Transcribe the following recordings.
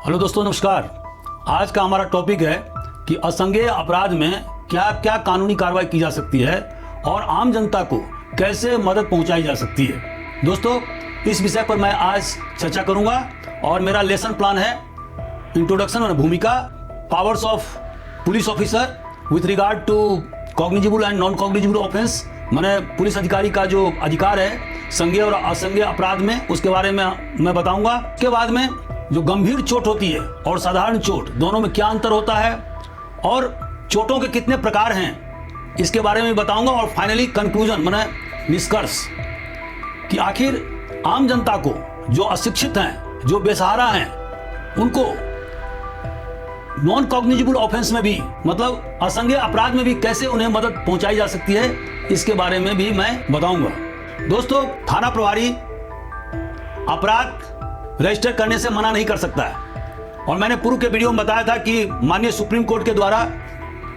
Hello दोस्तों, नमस्कार। आज का हमारा टॉपिक है कि असंज्ञेय अपराध में क्या क्या कानूनी कार्रवाई की जा सकती है और आम जनता को कैसे मदद पहुंचाई जा सकती है। दोस्तों, इस विषय पर मैं आज चर्चा करूंगा और मेरा लेसन प्लान है इंट्रोडक्शन और भूमिका, powers of police officer with regard to cognizable and non cognizable offence, माने पुलिस अधिकारी का जो अधिकार है संज्ञेय और असंज्ञेय अपराध में, उसके बारे में मैं बताऊंगा। उसके बाद में जो गंभीर चोट होती है और साधारण चोट, दोनों में क्या अंतर होता है और चोटों के कितने प्रकार हैं, इसके बारे में बताऊंगा। और फाइनली कंक्लूजन, माने निष्कर्ष, कि आखिर आम जनता को, जो अशिक्षित हैं, जो बेसहारा हैं, उनको नॉन कॉग्निजिबल ऑफेंस में भी, मतलब असंज्ञेय अपराध में भी कैसे उन्हें मदद पहुंचाई जा सकती है, इसके बारे में भी मैं बताऊंगा। दोस्तों, थाना प्रभारी अपराध रजिस्टर करने से मना नहीं कर सकता है और मैंने पूर्व के वीडियो में बताया था कि माननीय सुप्रीम कोर्ट के द्वारा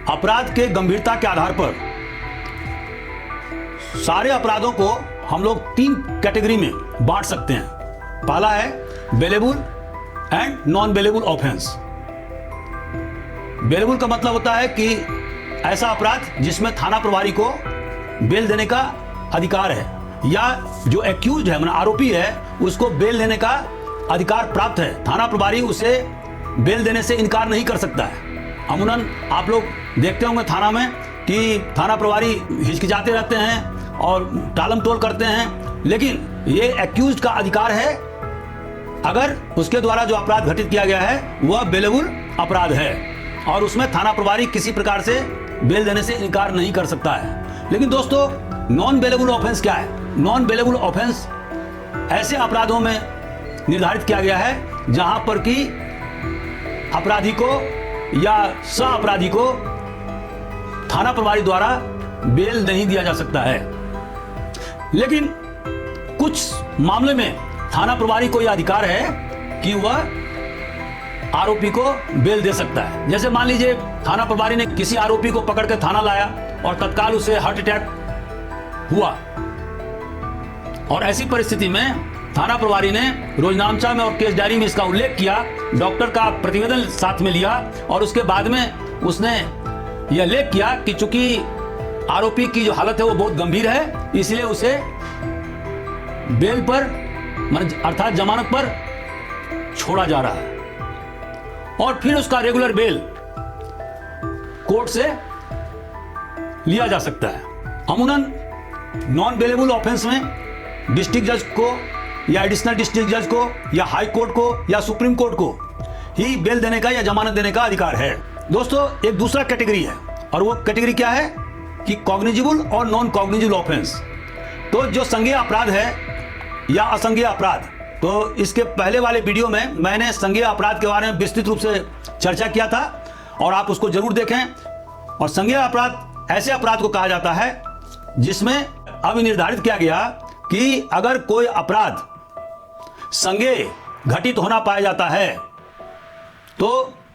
अपराध के गंभीरता के आधार पर सारे अपराधों को हम लोग 3 कैटेगरी में बांट सकते हैं। पहला है bailable and non bailable offence. Bailable का मतलब होता है कि ऐसा अपराध जिसमें थाना प्रभारी को बेल देने का अधिकार है, या जो एक्यूज्ड है, मतलब आरोपी है, उसको बेल देने का अधिकार प्राप्त है। थाना प्रभारी उसे बेल देने से इनकार नहीं कर सकता है। अमूमन आप लोग देखते होंगे थाना में कि थाना प्रभारी हिचकिचाते रहते हैं और टालम टोल करते हैं, लेकिन ये एक्यूज्ड का अधिकार है अगर उसके द्वारा जो अपराध घटित किया गया है वह बेलेबल अपराध है और उसमें थाना प्रभारी किसी प्रकार से बेल देने से इनकार नहीं कर सकता है। लेकिन दोस्तों, नॉन बेलेबल ऑफेंस क्या है? नॉन बेलेबल ऑफेंस ऐसे अपराधों में निर्धारित किया गया है जहां पर कि अपराधी को या सह अपराधी को थाना प्रभारी द्वारा बेल नहीं दिया जा सकता है। लेकिन कुछ मामले में थाना प्रभारी को यह अधिकार है कि वह आरोपी को बेल दे सकता है। जैसे मान लीजिए थाना प्रभारी ने किसी आरोपी को पकड़ कर थाना लाया और तत्काल उसे हार्ट अटैक हुआ, और ऐसी परिस्थिति में थाना प्रभारी ने रोजनामचा में और केस डायरी में इसका उल्लेख किया, डॉक्टर का प्रतिवेदन साथ में लिया और उसके बाद में उसने यह लेख किया कि चूंकि आरोपी की जो हालत है वो बहुत गंभीर है, इसलिए उसे बेल पर, अर्थात जमानत पर छोड़ा जा रहा है और फिर उसका रेगुलर बेल कोर्ट से लिया जा सकता है। अमूमन नॉन बेलेबल ऑफेंस में डिस्ट्रिक्ट जज को या एडिशनल डिस्ट्रिक्ट जज को या हाई कोर्ट को या सुप्रीम कोर्ट को ही बेल देने का या जमानत देने का अधिकार है। दोस्तों, एक दूसरा कैटेगरी है और वो कैटेगरी क्या है कि कॉग्निजिबल और नॉन कॉग्निजिबल ऑफेंस। तो जो संज्ञेय अपराध है या असंज्ञेय अपराध, तो इसके पहले वाले वीडियो में मैंने संज्ञेय अपराध के बारे में विस्तृत रूप से चर्चा किया था और आप उसको जरूर देखें। और संज्ञेय अपराध ऐसे अपराध को कहा जाता है जिसमें अब निर्धारित किया गया कि अगर कोई अपराध संज्ञेय घटित होना पाया जाता है तो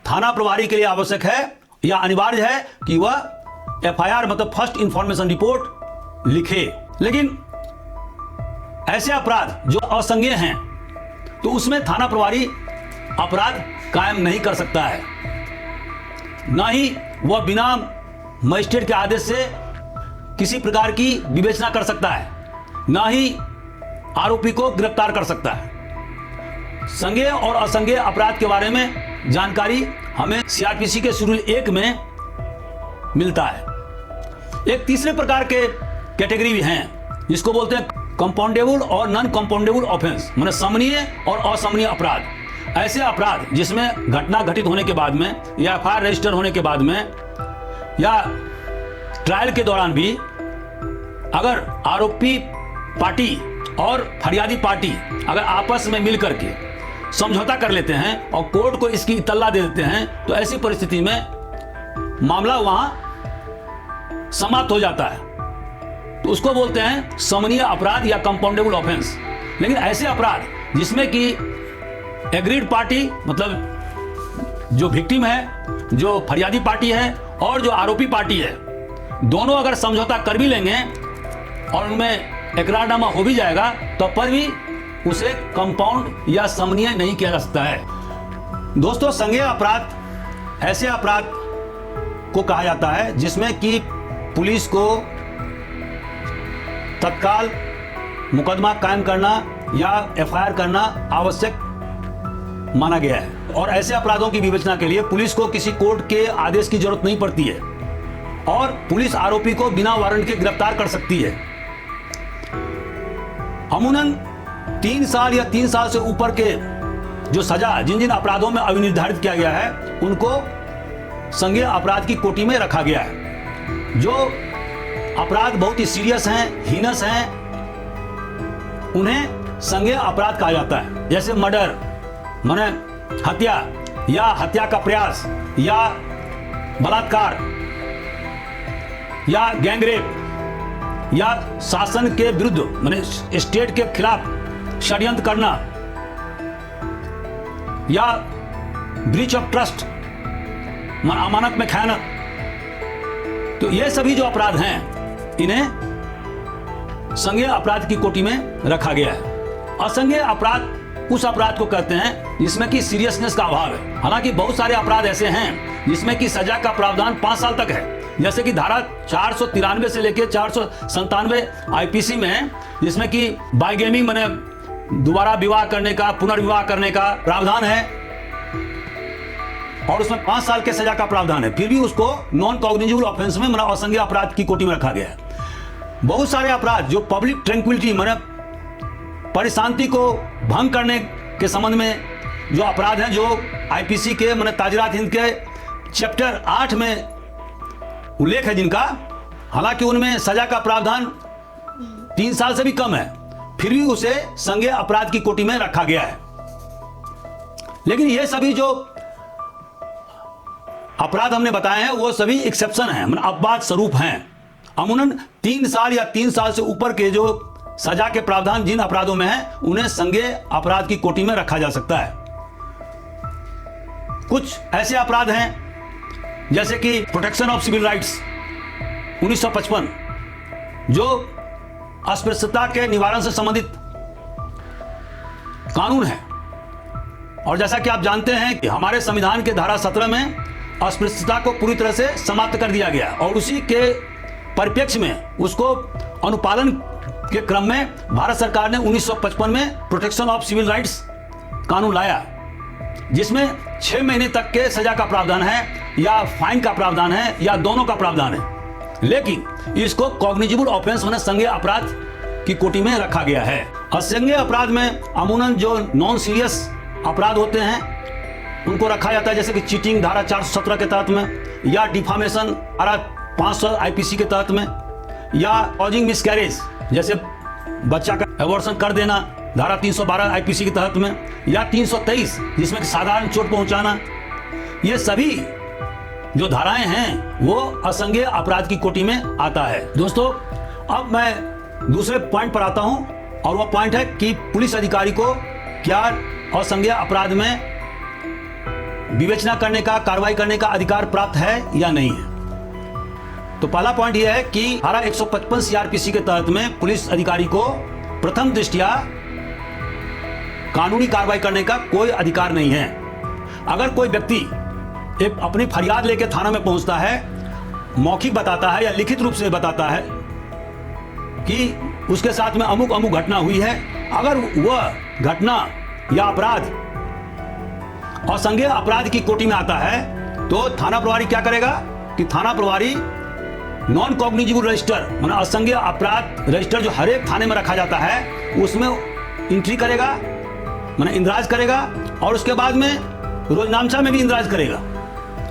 थाना प्रभारी के लिए आवश्यक है या अनिवार्य है कि वह FIR, मतलब फर्स्ट इंफॉर्मेशन रिपोर्ट, लिखे। लेकिन ऐसे अपराध जो असंज्ञेय हैं तो उसमें थाना प्रभारी अपराध कायम नहीं कर सकता है, ना ही वह बिना मजिस्ट्रेट के आदेश से किसी प्रकार की विवेचना कर सकता है, ना ही आरोपी को गिरफ्तार कर सकता है। संज्ञेय और असंज्ञेय अपराध के बारे में जानकारी हमें CRPC के शेड्यूल 1 में मिलता है। एक तीसरे प्रकार के कैटेगरी भी हैं जिसको बोलते हैं कंपाउंडेबल और नॉन कंपाउंडेबल ऑफेंस, माने समनीय और असमनीय अपराध। ऐसे अपराध जिसमें घटना घटित होने के बाद में या FIR रजिस्टर होने के बाद में या ट्रायल के दौरान भी अगर आरोपी पार्टी और फरियादी पार्टी अगर आपस में मिलकर के समझौता कर लेते हैं और कोर्ट को इसकी इत्तला दे देते हैं, तो ऐसी परिस्थिति में मामला वहां समाप्त हो जाता है। तो उसको बोलते हैं समनीय अपराध या कंपाउंडेबल ऑफेंस। लेकिन ऐसे अपराध जिसमें कि एग्रीड पार्टी, मतलब जो विक्टिम है, जो फरियादी पार्टी है और जो आरोपी पार्टी है, दोनों अगर समझौता कर भी लेंगे और उनमें इकरारनामा हो भी जाएगा तो पर भी उसे कंपाउंड या समनीय नहीं किया जा सकता है। दोस्तों, संज्ञेय अपराध ऐसे अपराध को कहा जाता है जिसमें कि पुलिस को तत्काल मुकदमा कायम करना या एफआईआर करना आवश्यक माना गया है। और ऐसे अपराधों की विवेचना के लिए पुलिस को किसी कोर्ट के आदेश की जरूरत नहीं पड़ती है और पुलिस आरोपी को बिना वारंट के गिरफ्तार कर सकती है। अमूमन 3 साल या 3 साल से ऊपर के जो सजा जिन जिन अपराधों में अविनिर्धारित किया गया है उनको संज्ञेय अपराध की कोटि में रखा गया है। जो अपराध बहुत ही सीरियस हैं, हीनस हैं, उन्हें संज्ञेय अपराध कहा जाता है। जैसे मर्डर माने हत्या या हत्या का प्रयास या बलात्कार या गैंगरेप या शासन के विरुद्ध माने स्टेट के खिलाफ षड्यंत्र करना या ब्रीच ऑफ ट्रस्ट अमानत में खयानत। तो ये सभी जो अपराध हैं इन्हें संज्ञेय अपराध की कोटि में रखा गया है। असंज्ञेय अपराध उस अपराध को कहते हैं जिसमें कि सीरियसनेस का अभाव है। हालांकि बहुत सारे अपराध ऐसे हैं जिसमें कि सजा का प्रावधान 5 साल तक है, जैसे कि धारा 493 से लेकर 497 आईपीसी में है, जिसमें कि बाइगेमी माने दोबारा विवाह करने का, पुनर्विवाह करने का प्रावधान है और उसमें 5 साल के सजा का प्रावधान है। फिर भी उसको नॉन कॉग्निजेबल ऑफेंस में माने असंज्ञेय अपराध की कोटि में रखा गया है। बहुत सारे अपराध जो पब्लिक ट्रैंक्विलिटी माने परिशांति को भंग करने के संबंध में जो अपराध हैं, जो आईपीसी के माने ताजरात हिंद के चैप्टर 8 में उल्लेख है जिनका, हालांकि उनमें सजा का प्रावधान 3 साल से भी कम है, फिर भी उसे संज्ञेय अपराध की कोटि में रखा गया है। लेकिन ये सभी जो अपराध हमने बताए हैं वो सभी एक्सेप्शन हैं, मतलब अपवाद स्वरूप हैं। अमूमन 3 साल या 3 साल से ऊपर के जो सजा के प्रावधान जिन अपराधों में है उन्हें संज्ञेय अपराध की कोटि में रखा जा सकता है। कुछ ऐसे अपराध हैं जैसे कि प्रोटेक्शन ऑफ सिविल राइट्स 1955 जो अस्पृश्यता के निवारण से संबंधित कानून है। और जैसा कि आप जानते हैं कि हमारे संविधान के धारा 17 में अस्पृश्यता को पूरी तरह से समाप्त कर दिया गया और उसी के परिप्रेक्ष्य में उसको अनुपालन के क्रम में भारत सरकार ने 1955 में प्रोटेक्शन ऑफ सिविल राइट्स कानून लाया, जिसमें 6 महीने तक के सजा का प्रावधान है या फाइन का प्रावधान है या दोनों का प्रावधान है। लेकिन इसको कॉग्निजेबल ऑफेंस माने संज्ञेय अपराध की कोटि में रखा गया है। असंज्ञेय अपराध में अमूमन जो नॉन सीरियस अपराध होते हैं उनको रखा जाता है, जैसे कि चीटिंग धारा 417 के तहत में या डिफामेशन धारा 500 आईपीसी के तहत में या कॉजिंग मिसकैरेज जैसे बच्चा का एबॉर्शन कर देना धारा 312 आईपीसी के तहत में या 323 जिसमें साधारण चोट पहुंचाना। ये सभी जो धाराएं हैं वो असंज्ञेय अपराध की कोटि में आता है। दोस्तों, अब मैं दूसरे पॉइंट पर आता हूं और वो पॉइंट है कि पुलिस अधिकारी को क्या असंज्ञेय अपराध में विवेचना करने का, कार्रवाई करने का अधिकार प्राप्त है या नहीं है। तो पहला पॉइंट यह है कि धारा 155 सीआरपीसी के तहत में पुलिस अधिकारी को प्रथम दृष्टया कानूनी कार्रवाई करने का कोई अधिकार नहीं है। अगर कोई व्यक्ति एक अपनी फरियाद लेकर थाना में पहुंचता है, मौखिक बताता है या लिखित रूप से बताता है कि उसके साथ में अमुक अमुक घटना हुई है, अगर वह घटना या अपराध असंज्ञेय अपराध की कोटि में आता है तो थाना प्रभारी क्या करेगा कि थाना प्रभारी नॉन कॉग्निजेबल रजिस्टर माने असंज्ञेय अपराध रजिस्टर जो हर एक थाने में रखा जाता है उसमें एंट्री करेगा, माने इंदराज करेगा और उसके बाद में रोजनामचा में भी इंदराज करेगा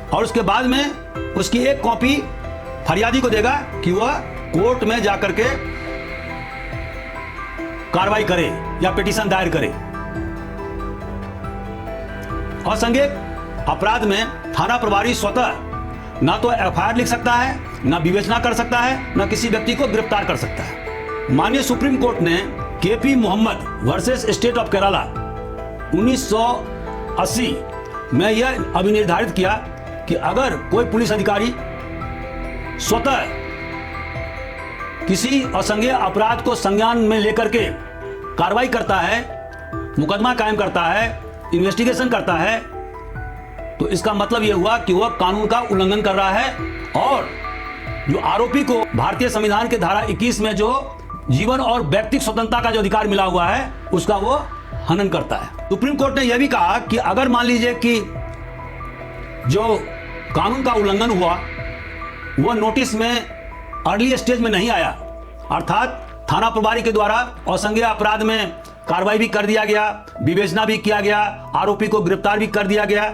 और उसके बाद में उसकी एक कॉपी फरियादी को देगा कि वह कोर्ट में जाकर के कार्रवाई करे या पिटीशन दायर करे। असंज्ञेय अपराध में थाना प्रभारी स्वतः ना तो एफआईआर लिख सकता है, ना विवेचना कर सकता है, ना किसी व्यक्ति को गिरफ्तार कर सकता है। माननीय सुप्रीम कोर्ट ने KP Mohammed versus state of Kerala 1980 में यह अभिनिर्धारित किया कि अगर कोई पुलिस अधिकारी स्वतः किसी असंज्ञेय अपराध को संज्ञान में लेकर के कार्रवाई करता है, मुकदमा कायम करता है, इन्वेस्टिगेशन करता है तो इसका मतलब यह हुआ कि वह कानून का उल्लंघन कर रहा है और जो आरोपी को भारतीय संविधान के धारा 21 में जो जीवन और व्यक्तिगत स्वतंत्रता का जो अधिकार मिला हुआ है उसका वो हनन करता है। सुप्रीम कोर्ट ने यह भी कहा कि अगर मान लीजिए कि जो कानून का उल्लंघन हुआ वह नोटिस में अर्ली स्टेज में नहीं आया, अर्थात थाना प्रभारी के द्वारा असंज्ञेय अपराध में कार्रवाई भी कर दिया गया, विवेचना भी किया गया, आरोपी को गिरफ्तार भी कर दिया गया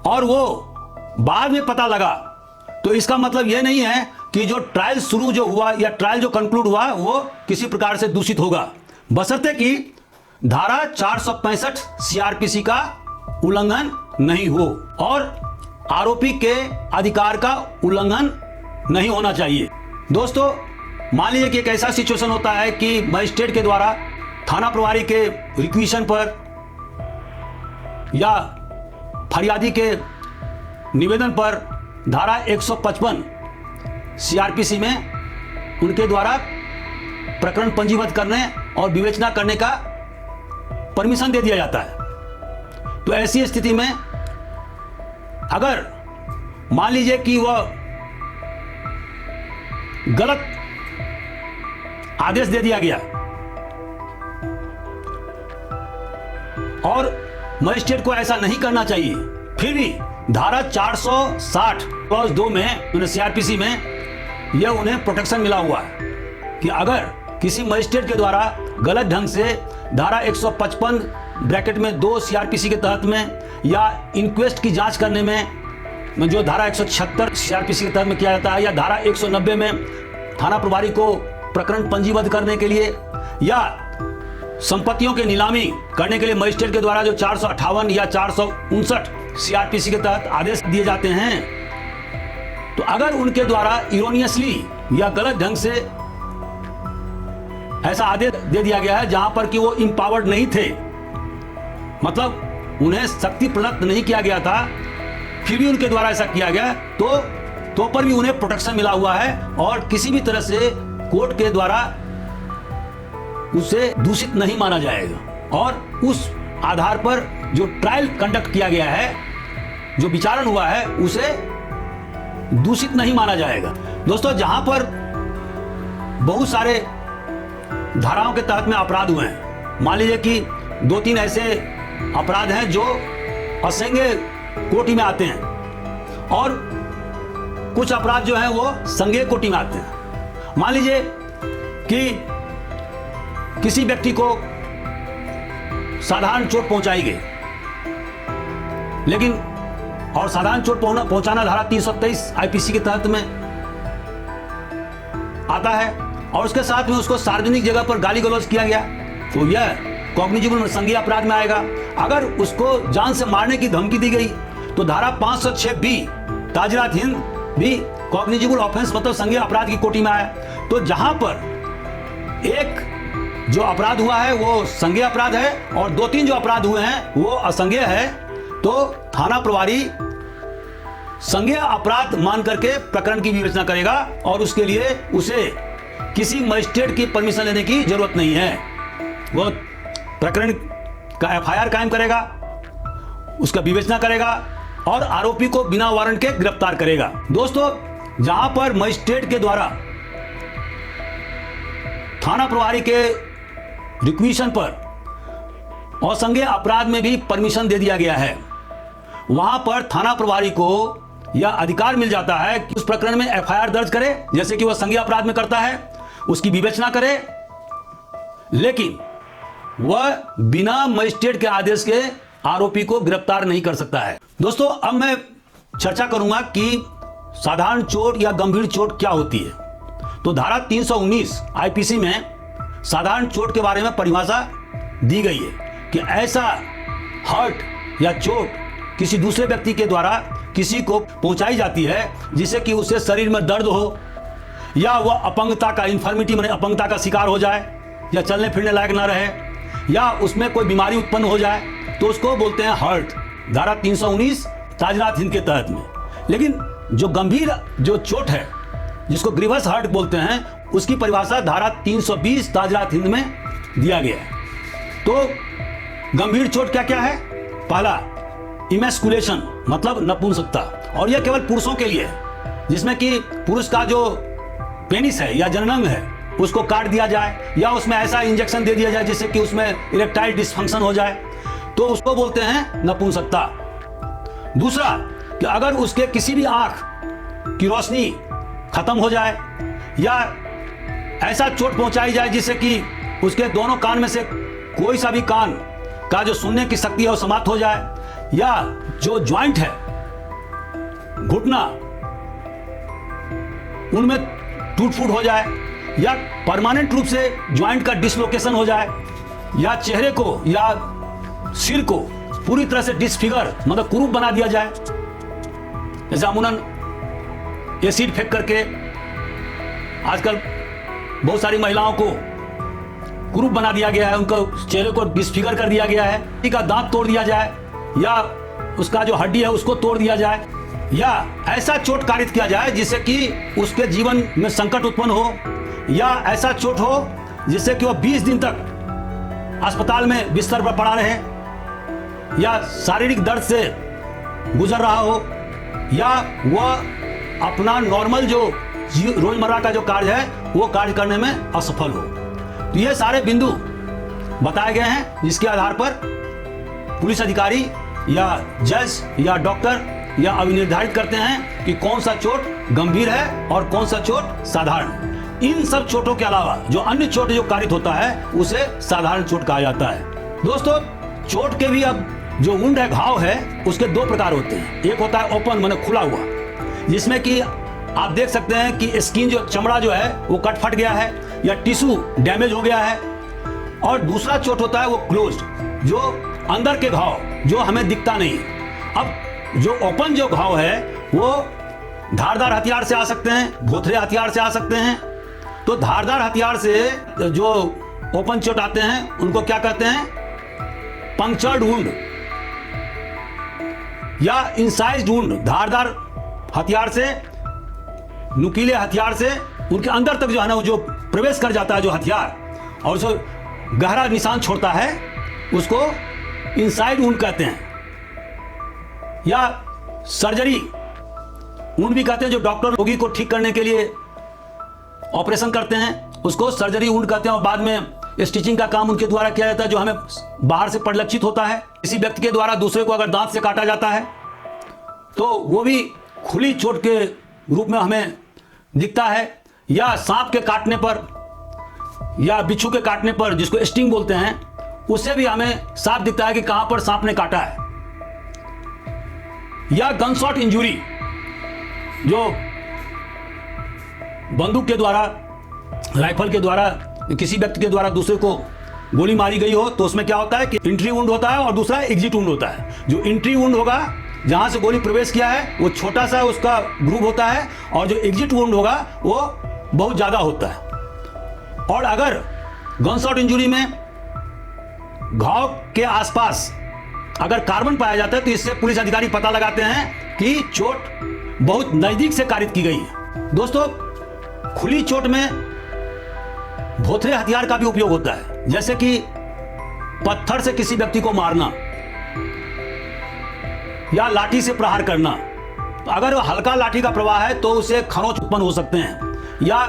और वो बाद में पता लगा, तो इसका मतलब यह नहीं है कि जो ट्रायल शुरू जो हुआ या ट्रायल जो कंक्लूड हुआ वो किसी प्रकार से दूषित होगा, बशर्ते कि धारा 465 सीआरपीसी का उल्लंघन नहीं हो और आरोपी के अधिकार का उल्लंघन नहीं होना चाहिए। दोस्तों, मान लीजिए कि एक ऐसा सिचुएशन होता है कि मजिस्ट्रेट के द्वारा थाना प्रभारी के रिक्वेशन पर या फरियादी के निवेदन पर धारा 155 सीआरपीसी में उनके द्वारा प्रकरण पंजीबद्ध करने और विवेचना करने का परमिशन दे दिया जाता है। तो ऐसी स्थिति में अगर मान लीजिए कि वह गलत आदेश दे दिया गया और मजिस्ट्रेट को ऐसा नहीं करना चाहिए, फिर भी धारा 460 क्लॉज 2 में सीआरपीसी में यह उन्हें प्रोटेक्शन मिला हुआ है कि अगर किसी मजिस्ट्रेट के द्वारा गलत ढंग से धारा 155 ब्रैकेट में 2 सीआरपीसी के तहत में या इंक्वेस्ट की जांच करने में जो धारा 176 सीआरपीसी के तहत में किया जाता है या धारा 190 में थाना प्रभारी को प्रकरण पंजीबद्ध करने के लिए या संपत्तियों की नीलामी करने के लिए मजिस्ट्रेट के द्वारा जो 458 या 459 सीआरपीसी के तहत आदेश दिए जाते हैं, तो अगर उनके द्वारा इरोनियसली या गलत ढंग से ऐसा आदेश दे दिया गया है जहां पर कि वो इंपावर्ड नहीं थे, मतलब उन्हें शक्ति प्रदत्त नहीं किया गया था, फिर भी उनके द्वारा ऐसा किया गया, तो पर भी उन्हें प्रोटेक्शन मिला हुआ है और किसी भी तरह से कोर्ट के द्वारा उसे दूषित नहीं माना जाएगा और उस आधार पर जो ट्रायल कंडक्ट किया गया है, जो विचारण हुआ है, उसे दूषित नहीं माना जाएगा। दोस्तों, जहां पर बहुत सारे धाराओं के तहत में अपराध हुए हैं, मान लीजिए कि 2-3 ऐसे अपराध हैं जो असंज्ञेय कोटि में आते हैं और कुछ अपराध जो हैं वो संज्ञेय कोटि में आते हैं। मान लीजिए कि किसी व्यक्ति को साधारण चोट पहुंचाई गई, लेकिन और साधारण चोट पहुंचाना धारा 323 आईपीसी के तहत में आता है और उसके साथ में उसको सार्वजनिक जगह पर गाली गलौज किया गया, तो यह कॉग्निजिबल संज्ञेय अपराध में आएगा। अगर उसको जान से मारने की धमकी दी गई तो धारा 506 बी ताजरात हिंद भी कॉग्निजिबल ऑफेंस मतलब संज्ञेय अपराध की कोटि में आया। तो जहां पर एक जो अपराध हुआ है वो संज्ञेय अपराध है और 2-3 जो अपराध हुए हैं वो असंज्ञेय है, तो थाना प्रभारी संज्ञेय अपराध मान करके प्रकरण की विवेचना करेगा और उसके लिए उसे किसी मजिस्ट्रेट की परमिशन लेने की जरूरत नहीं है। वो प्रकरण का एफआईआर कायम करेगा, उसका विवेचना करेगा और आरोपी को बिना वारंट के गिरफ्तार करेगा। दोस्तों, जहां पर मजिस्ट्रेट के द्वारा थाना प्रभारी के रिक्वेशन पर असंज्ञेय अपराध में भी परमिशन दे दिया गया है, वहां पर थाना प्रभारी को यह अधिकार मिल जाता है कि उस प्रकरण में एफआईआर दर्ज करे, जैसे कि वह संज्ञेय अपराध में करता है, उसकी विवेचना करे, लेकिन वह बिना मजिस्ट्रेट के आदेश के आरोपी को गिरफ्तार नहीं कर सकता है। दोस्तों, अब मैं चर्चा करूंगा कि साधारण चोट या गंभीर चोट क्या होती है। तो धारा 319 आईपीसी में साधारण चोट के बारे में परिभाषा दी गई है कि ऐसा हर्ट या चोट किसी दूसरे व्यक्ति के द्वारा किसी को पहुंचाई जाती है जिससे कि उससे शरीर में दर्द हो या वह अपंगता का इन्फर्मिटी माने अपंगता का शिकार हो जाए या चलने फिरने लायक ना रहे या उसमें कोई बीमारी उत्पन्न हो जाए, तो उसको बोलते हैं हर्ट, धारा 319 ताजरात हिंद के तहत में। लेकिन जो गंभीर जो चोट है जिसको ग्रीवस हर्ट बोलते हैं, उसकी परिभाषा धारा 320 ताजरात हिंद में दिया गया है। तो गंभीर चोट क्या क्या है? पहला, इमेस्कुलेशन मतलब नपुंसकता, और यह केवल पुरुषों के लिए है, जिसमें कि पुरुष का जो पेनिस है या जननांग है उसको काट दिया जाए या उसमें ऐसा इंजेक्शन दे दिया जाए जिससे कि उसमें इरेक्टाइल डिसफंक्शन हो जाए, तो उसको बोलते हैं नपुंसकता। दूसरा कि अगर उसके किसी भी आंख की रोशनी खत्म हो जाए या ऐसा चोट पहुंचाई जाए जिससे कि उसके दोनों कान में से कोई सा भी कान का जो सुनने की शक्ति है वो समाप्त हो जाए, या जो ज्वाइंट है घुटना उनमें टूट फूट हो जाए, या परमानेंट रूप से ज्वाइंट का डिसलोकेशन हो जाए, या चेहरे को या सिर को पूरी तरह से डिसफिगर मतलब कुरूप बना दिया जाए, जैसे अमूमन एसिड फेंक करके आजकल बहुत सारी महिलाओं को कुरूप बना दिया गया है, उनका चेहरे को डिसफिगर कर दिया गया है, किसी का दांत तोड़ दिया जाए या उसका जो हड्डी है उसको तोड़ दिया जाए, या ऐसा चोट कारित किया जाए जिससे कि उसके जीवन में संकट उत्पन्न हो, या ऐसा चोट हो जिससे कि वह 20 दिन तक अस्पताल में बिस्तर पर पड़ा रहे, या शारीरिक दर्द से गुजर रहा हो, या वह अपना नॉर्मल जो रोजमर्रा का जो कार्य है वो कार्य करने में असफल हो। तो ये सारे बिंदु बताए गए हैं जिसके आधार पर पुलिस अधिकारी या जज या डॉक्टर या अभिनिर्धारित करते हैं कि कौन सा चोट गंभीर है और कौन सा चोट साधारण। इन सब चोटों के अलावा जो अन्य चोट जो कारित होता है उसे साधारण चोट कहा जाता है। दोस्तों, चोट के भी अब जो वुंड है, घाव है, उसके दो प्रकार होते हैं। एक होता है ओपन माने खुला हुआ, जिसमें कि आप देख सकते हैं कि स्किन जो चमड़ा जो है वो कट फट गया है या टिश्यू डैमेज हो गया है। और दूसरा चोट होता है वो क्लोज्ड, जो अंदर के घाव जो हमें दिखता नहीं। अब जो ओपन जो घाव है वो धारदार हथियार से आ सकते हैं, भोथरे हथियार से आ सकते हैं। तो धारदार हथियार से जो ओपन चोट आते हैं उनको क्या कहते हैं? पंक्चर्ड वुंड या इंसाइज्ड वुंड। धारदार हथियार से, नुकीले हथियार से उनके अंदर तक जो है ना जो प्रवेश कर जाता है जो हथियार, और जो गहरा निशान छोड़ता है उसको इनसाइड वुंड कहते हैं, या सर्जरी वुंड भी कहते हैं। जो डॉक्टर रोगी को ठीक करने के लिए ऑपरेशन करते हैं उसको सर्जरी वुंड कहते हैं, और बाद में स्टिचिंग का काम उनके द्वारा किया जाता है जो हमें बाहर से परिलक्षित होता है। किसी व्यक्ति के द्वारा दूसरे को अगर दांत से काटा जाता है तो वो भी खुली चोट के रूप में हमें दिखता है, या सांप के काटने पर या बिच्छू के काटने पर जिसको स्टिंग बोलते हैं उससे भी हमें साफ दिखता है कि कहां पर सांप ने काटा है। या गनशॉट इंजरी, जो बंदूक के द्वारा, राइफल के द्वारा किसी व्यक्ति के द्वारा दूसरे को गोली मारी गई हो, तो उसमें क्या होता है कि एंट्री वुंड होता है और दूसरा एग्जिट वुंड होता है। जो एंट्री वुंड होगा जहां से गोली प्रवेश किया है वो छोटा सा उसका ग्रूव होता है, और जो एग्जिट वुंड होगा वो बहुत ज्यादा होता है। और अगर गनशॉट इंजरी में घाव के आसपास अगर कार्बन पाया जाता है तो इससे पुलिस अधिकारी पता लगाते हैं कि चोट बहुत नजदीक से कारित की गई है। दोस्तों, खुली चोट में भोथरे हथियार का भी उपयोग होता है, जैसे कि पत्थर से किसी व्यक्ति को मारना या लाठी से प्रहार करना। अगर हल्का लाठी का प्रवाह है तो उससे खरोंच उत्पन्न हो सकते हैं, या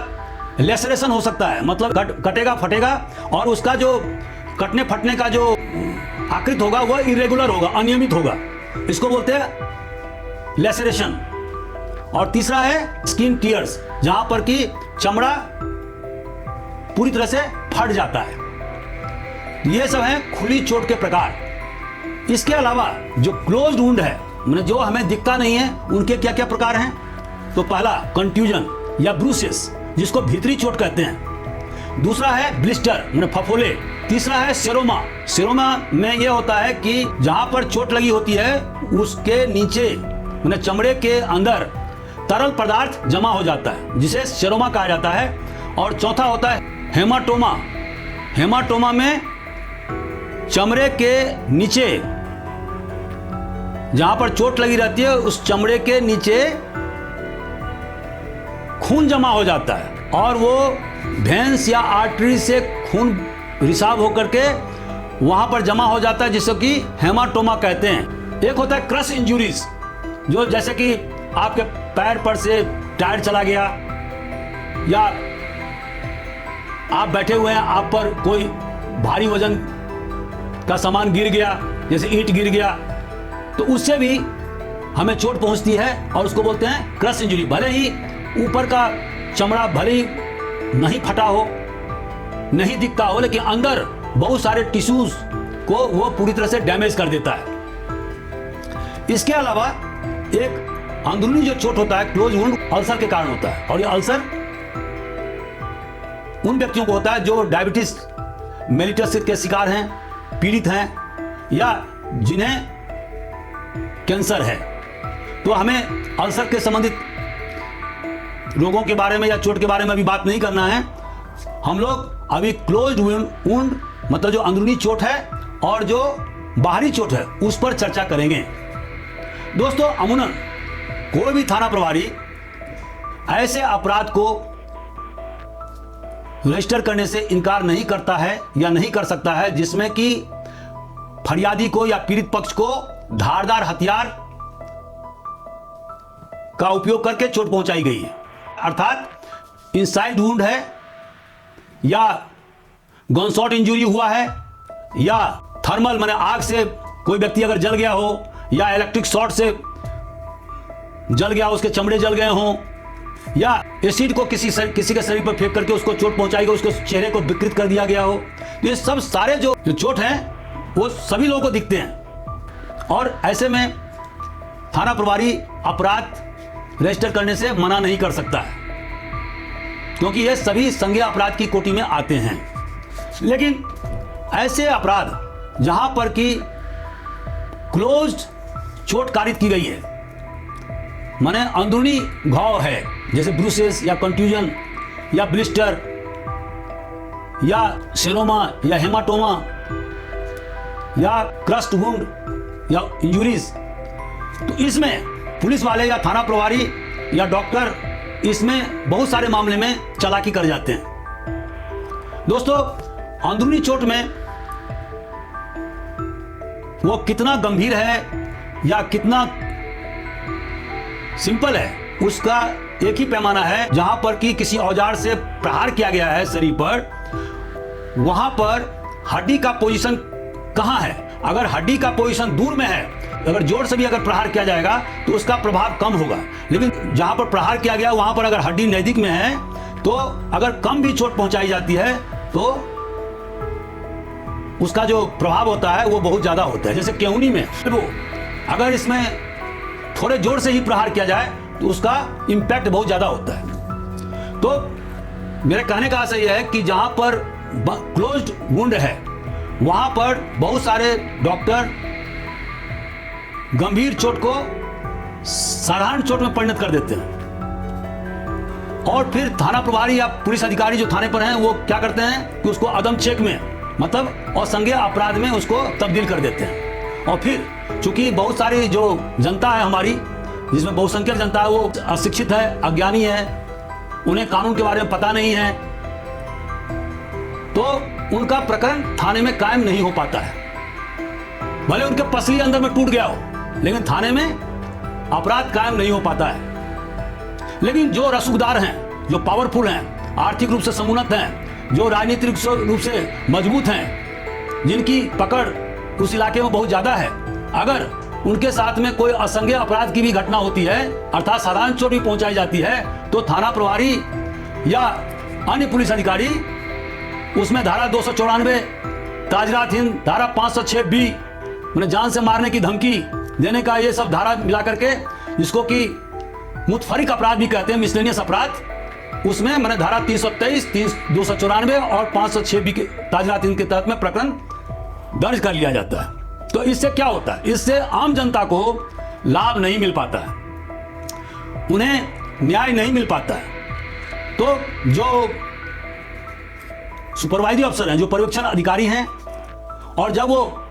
लेसरेशन हो सकता है, मतलब कटेगा फटेगा और उसका जो कटने फटने का जो आकृति होगा वह इरेगुलर होगा, अनियमित होगा, इसको बोलते हैं लेसरेशन। और तीसरा है स्किन टीयर्स, जहां पर कि चमड़ा पूरी तरह से फट जाता है। ये सब है खुली चोट के प्रकार। इसके अलावा जो क्लोज्ड वुंड है, मतलब जो हमें दिखता नहीं है, उनके क्या क्या प्रकार हैं? तो पहला कंट्यूजन या ब्रूसेस, जिसको भीतरी चोट कहते हैं। दूसरा है ब्लिस्टर, मतलब फफोले। तीसरा है सेरोमा। सेरोमा में यह होता है कि जहां पर चोट लगी होती है उसके नीचे, मतलब चमड़े के अंदर तरल पदार्थ जमा हो जाता है, जिसे सेरोमा कहा जाता है। और चौथा होता है हेमाटोमा। हेमाटोमा में चमड़े के नीचे जहां पर चोट लगी रहती है उस चमड़े के नीचे खून जमा हो जाता है, और वो भेंस या आर्टरी से खून रिसाव होकर के वहां पर जमा हो जाता है, जिसको कि हेमाटोमा कहते हैं। एक होता है क्रश इंजुरीज, जो जैसे कि आपके पैर पर से टायर चला गया, या आप बैठे हुए हैं, आप पर कोई भारी वजन का सामान गिर गया, जैसे ईंट गिर गया, तो उससे भी हमें चोट पहुंचती है और उसको बोलते हैं क्रश इंजरी। भले ही ऊपर का चमड़ा भले ही नहीं फटा हो, नहीं दिखता हो, लेकिन अंदर बहुत सारे टिश्यूज को वो पूरी तरह से डैमेज कर देता है। इसके अलावा एक अंदरूनी जो चोट होता है, क्लोज वुंड, अल्सर के कारण होता है। और ये अल्सर उन व्यक्तियों को होता है जो डायबिटीज मेलिटस के शिकार हैं, पीड़ित हैं, या जिन्हें कैंसर है। तो हमें अल्सर के संबंधित रोगों के बारे में या चोट के बारे में अभी बात नहीं करना है। हम लोग अभी क्लोज्ड वुंड मतलब जो अंदरूनी चोट है और जो बाहरी चोट है उस पर चर्चा करेंगे। दोस्तों, अमूमन कोई भी थाना प्रभारी ऐसे अपराध को रजिस्टर करने से इनकार नहीं करता है या नहीं कर सकता है जिसमें कि फरियादी को या पीड़ित पक्ष को धारदार हथियार का उपयोग करके चोट पहुंचाई गई है, अर्थात इनसाइड वुंड है, या गनशॉट इंजरी हुआ है, या थर्मल माने आग से कोई व्यक्ति अगर जल गया हो, या इलेक्ट्रिक शॉर्ट से जल गया, उसके चमड़े जल गए हों, या एसिड को किसी के शरीर पर फेंक करके उसको चोट पहुंचाई गई, उसको चेहरे को विकृत कर दिया गया हो। तो ये सब सारे जो चोट हैं वो सभी लोगों को दिखते हैं, और ऐसे में थाना प्रभारी अपराध रजिस्टर करने से मना नहीं कर सकता है, क्योंकि ये सभी संज्ञेय अपराध की कोटि में आते हैं। लेकिन ऐसे अपराध जहां पर कि क्लोज्ड चोट कारित की गई है, माने अंदरूनी घाव है, जैसे ब्रूसेस या कंट्यूजन या ब्लिस्टर या सेरोमा या हेमाटोमा या क्रस्ट वुंड या इंजुरीज, तो इसमें पुलिस वाले या थाना प्रभारी या डॉक्टर इसमें बहुत सारे मामले में चालाकी कर जाते हैं। दोस्तों, अंदरूनी चोट में वो कितना गंभीर है या कितना सिंपल है, उसका एक ही पैमाना है। जहां पर कि किसी औजार से प्रहार किया गया है शरीर पर, वहां पर हड्डी का पोजीशन कहां है। अगर हड्डी का पोजीशन दूर में है, अगर जोर से भी अगर प्रहार किया जाएगा तो उसका प्रभाव कम होगा, लेकिन जहां पर प्रहार किया गया वहां पर अगर हड्डी नजदीक में है तो अगर कम भी चोट पहुंचाई जाती है तो उसका जो प्रभाव होता है वो बहुत ज्यादा होता है। जैसे केहूनी में वो अगर इसमें थोड़े जोर से ही प्रहार किया जाए तो उसका इंपैक्ट बहुत ज्यादा होता है। तो मेरे कहने का आशय यह है कि जहां पर क्लोज्ड वुंड है वहां पर बहुत सारे डॉक्टर गंभीर चोट को साधारण चोट में परिणत कर देते हैं, और फिर थाना प्रभारी या पुलिस अधिकारी जो थाने पर हैं वो क्या करते हैं कि उसको अदम चेक में मतलब और संज्ञेय अपराध में उसको तब्दील कर देते हैं। और फिर चूंकि बहुत सारी जो जनता है हमारी, जिसमें बहुसंख्यक जनता है, वो अशिक्षित है, अज्ञानी है, उन्हें कानून के बारे में पता नहीं है, तो उनका प्रकरण थाने में कायम नहीं हो पाता है। भले उनके पसली अंदर में टूट गया हो, लेकिन थाने में अपराध कायम नहीं हो पाता है। लेकिन जो रसूखदार हैं, जो पावरफुल हैं, आर्थिक रूप से समुन्नत हैं, जो राजनीतिक रूप से मजबूत हैं, जिनकी पकड़ उस इलाके में बहुत ज्यादा है, अगर उनके साथ में कोई असंज्ञेय अपराध की भी घटना होती है, अर्थात साधारण चोट भी पहुंचाई जाती है, तो थाना प्रभारी या अन्य पुलिस अधिकारी उसमें धारा 294 ताजरात हिंद, धारा 506B मैंने जान से मारने की धमकी देने का, ये सब धारा मिला करके, जिसको कि मुतफरिक अपराध भी कहते हैं, मिसलेनियस अपराध, उसमें मैंने धारा 323, 294 और 506B के ताजरात हिंद के तहत में प्रकरण दर्ज कर लिया जाता है। तो इससे क्या होता है, इससे आम जनता को लाभ नहीं मिल पाता है, उन्हें न्याय नहीं मिल पाता है। तो जो सुपरवाइजरी अफसर हैं, जो पर्यवेक्षण अधिकारी हैं, और जब वो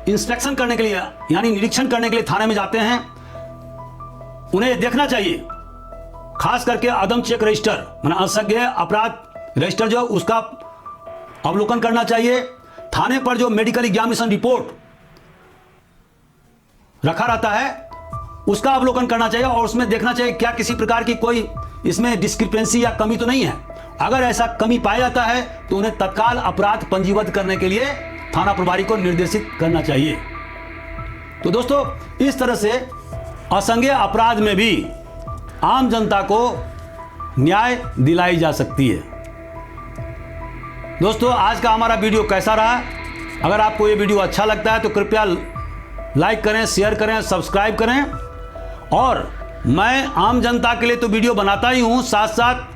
इंस्पेक्शन करने के लिए यानी निरीक्षण करने के लिए थाने में जाते हैं, उन्हें देखना चाहिए, खास करके अदम चेक रजिस्टर माने असंज्ञेय अपराध रजिस्टर जो उसका अवलोकन करना चाहिए। थाने पर जो मेडिकल एग्जामिनेशन रिपोर्ट रखा रहता है उसका अवलोकन करना चाहिए और उसमें देखना चाहिए क्या किसी प्रकार की कोई इसमें डिस्क्रिपेंसी या कमी तो नहीं है। अगर ऐसा कमी पाया जाता है तो उन्हें तत्काल अपराध पंजीबद्ध करने के लिए थाना प्रभारी को निर्देशित करना चाहिए। तो दोस्तों, इस तरह से असंज्ञेय अपराध में भी आम जनता को न्याय दिलाई जा सकती है। दोस्तों, आज का हमारा वीडियो कैसा रहा? अगर आपको ये वीडियो अच्छा लगता है तो कृपया लाइक करें, शेयर करें, सब्सक्राइब करें। और मैं आम जनता के लिए तो वीडियो बनाता ही हूँ, साथ साथ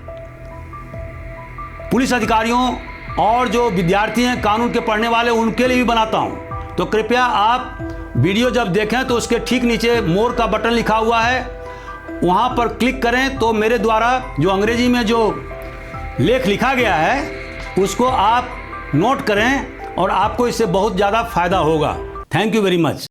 पुलिस अधिकारियों और जो विद्यार्थी हैं कानून के पढ़ने वाले उनके लिए भी बनाता हूँ। तो कृपया आप वीडियो जब देखें तो उसके ठीक नीचे मोर का बटन लिखा हुआ है, वहाँ पर क्लिक करें तो मेरे द्वारा जो अंग्रेजी में जो लेख लिखा गया है उसको आप नोट करें और आपको इससे बहुत ज़्यादा फायदा होगा। Thank you very much.